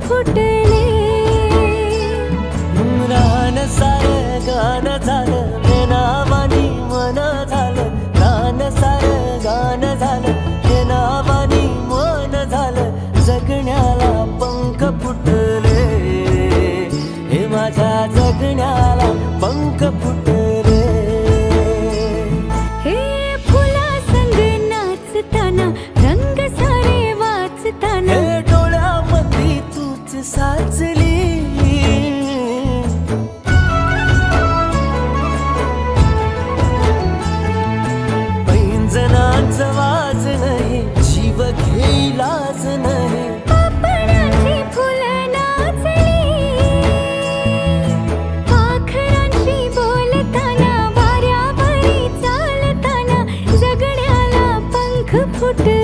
फुटले. रान सारं गान झालं हे नावानी मन झालं. रान सारं गान झालं हे नावानी मन झालं. जगण्याला पंख फुटले, हे माझ्या जगण्याला पंख फुटले. हे फुला संग नाचताना रंग सारे वाचताना. हे डोळ्यामध्ये तूच साचली. पैंजणाचं वाज नाही, जीव घेईलाच नाही. पापणाची फुलं नाचली, पाखरांशी बोलताना वाऱ्यावरी चालताना. जगण्याला पंख फुटले.